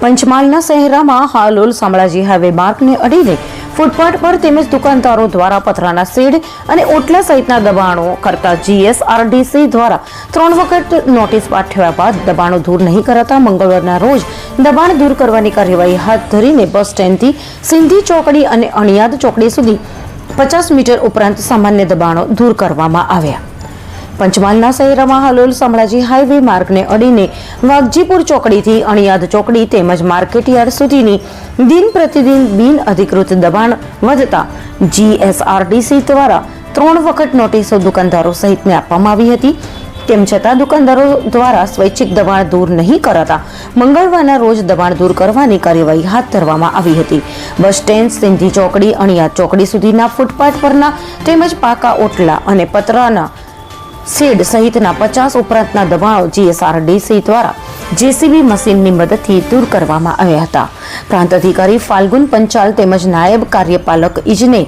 પંચમહાલના શહેરામાં હાલોલ શામળાજી હાઈવે માર્ગને અડીને ફૂટપાથ પર તેમજ દુકાનદારો દ્વારા પથરાના શેડ અને ઓટલા સહિતના દબાણો કરતા જીએસઆરડીસી દ્વારા 3 વખત નોટિસ પાઠવ્યા બાદ દબાણો દૂર નહીં કરાતા મંગળવારના રોજ દબાણ દૂર કરવાની કાર્યવાહી હાથ ધરીને બસ સ્ટેન્ડથી સિંધી ચોકડી અને અણિયાદ ચોકડી સુધી 50 મીટર ઉપરાંત સામાન્ય દબાણો દૂર કરવામાં આવ્યા. પંચમહાલના શહેરમાં હાલોલ શામળાજી હાઈવે માર્ગને અડીને વાઘજીપુર ચોકડીથી અણિયાદ ચોકડી તેમજ માર્કેટયાર્ડ સુધીની દિન પ્રતિદિન બિન અધિકૃત દબાણ વધતા જીએસઆરડીસી દ્વારા 3 વખત નોટિસો દુકાનદારો સહિતને આપવામાં આવી હતી. તેમ છતાં દુકાનદારો દ્વારા સ્વૈચ્છિક દબાણ દૂર નહીં કરાતા મંગળવારના રોજ દબાણ દૂર કરવાની કાર્યવાહી હાથ ધરવામાં આવી હતી. બસ સ્ટેન્ડ, સિંધી ચોકડી, અણિયાદ ચોકડી સુધીના ફૂટપાથ પરના તેમજ પાકા ઓટલા અને પતરાના શેડ સહિતના 50 ઉપરાંતના દબાણો જીએસઆરડીસી દ્વારા જેસીબી મશીનની મદદથી દૂર કરવામાં આવ્યા હતા. પ્રાંત અધિકારી ફાલ્ગુન પંચાલ તેમજ નાયબ કાર્યપાલક ઇજનેર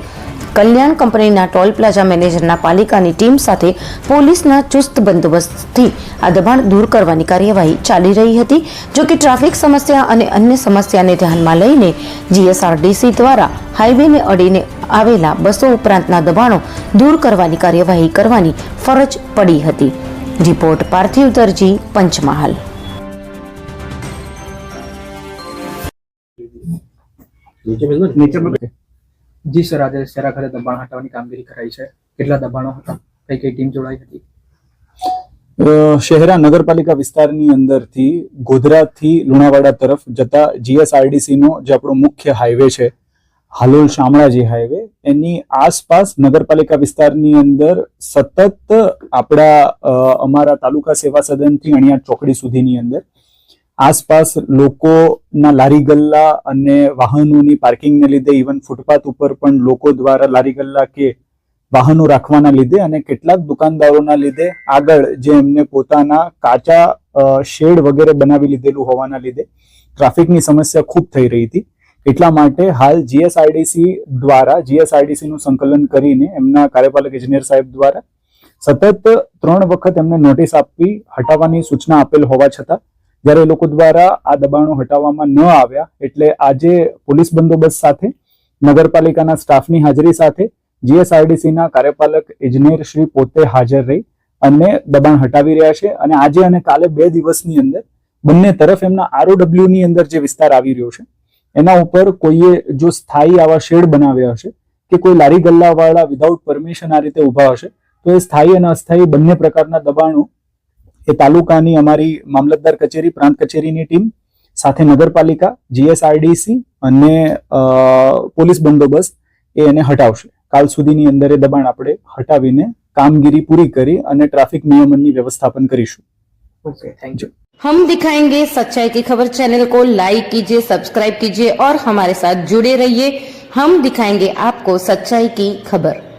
કલ્યાણ કંપનીના ટોલ પ્લાઝા મેનેજરના પાલિકાની ટીમ સાથે પોલીસના ચુસ્ત બંદોબસ્તથી આ દબાણ દૂર કરવાની કાર્યવાહી ચાલી રહી હતી. જો કે ટ્રાફિક સમસ્યા અને અન્ય સમસ્યાને ધ્યાનમાં લઈને જીએસઆરડીસી દ્વારા હાઈવેને અડીને આવેલા બસો ઉપરાંતના દબાણો દૂર કરવાની કાર્યવાહી કરવાની ફરજ પડી હતી. રિપોર્ટ પાર્થિવ દરજી, પંચમહાલ. જી સર, આજે શેરા ખાતે દબાણ હટાવવાની કામગીરી કરાઈ છે. કેટલા દબાણો હતા, કઈ કઈ ટીમ જોડાઈ હતી? શહેરા નગરપાલિકા વિસ્તારની અંદરથી ગોધરાથી લુણાવાડા તરફ જતા જીએસઆરડીસી નો જે આપણો મુખ્ય હાઈવે છે, હાલોલ શામળાજી હાઈવે, એની આસપાસ નગરપાલિકા વિસ્તારની અંદર સતત અમારા તાલુકા સેવા સદનથી અણિયાદ ચોકડી સુધીની અંદર આસપાસ લોકોના લારી ગલ્લા અને વાહનોની પાર્કિંગને લીધે ઇવન ફૂટપાથ ઉપર પણ લોકો દ્વારા લારી ગલ્લા કે વાહનો રાખવાના લીધે અને કેટલાક દુકાનદારોના લીધે આગળ જે એમને પોતાના કાચા શેડ વગેરે બનાવી લીધેલું હોવાના લીધે ટ્રાફિકની સમસ્યા ખૂબ થઈ રહી હતી. એટલા માટે હાલ જીએસઆરડીસી નું સંકલન કરીને એમના કાર્યપાલક ઇજનેર સાહેબ દ્વારા સતત 3 વખત એમને નોટિસ આપી હટાવવાની સૂચના આપેલ હોવા છતાં જ્યારે એ લોકો દ્વારા આ દબાણો હટાવવામાં ન આવ્યા એટલે આજે પોલીસ બંદોબસ્ત સાથે નગરપાલિકાના સ્ટાફની હાજરી સાથે જીએસઆરડીસી ના કાર્યપાલક ઇજનેર શ્રી પોતે હાજર રહી અને દબાણ હટાવી રહ્યા છે. અને આજે અને કાલે 2 દિવસની અંદર બંને તરફ એમના ROW ની અંદર જે વિસ્તાર આવી રહ્યો છે એના ઉપર કોઈએ જો સ્થાયી આવા શેડ બનાવ્યા હશે કે કોઈ લારી ગલ્લા વાળા વિધાઉટ પરમિશન આ રીતે ઉભા હશે તો એ સ્થાયી અને અસ્થાયી બંને પ્રકારના દબાણો એ તાલુકાની અમારી મામલતદાર કચેરી, પ્રાંત કચેરીની ટીમ સાથે નગરપાલિકા, જીએસઆરડીસી અને પોલીસ બંદોબસ્ત એને હટાવશે. કાલ સુધીની અંદર એ દબાણ આપણે હટાવીને કામગીરી પૂરી કરી અને ટ્રાફિક નિયમનની વ્યवस्थापन કરીશું. Okay, thank you. हम दिखाएंगे सच्चाई की खबर चैनल को लाइक कीजिए, सब्सक्राइब कीजिए और हमारे साथ जुड़े रहिए. हम दिखाएंगे आपको सच्चाई की खबर.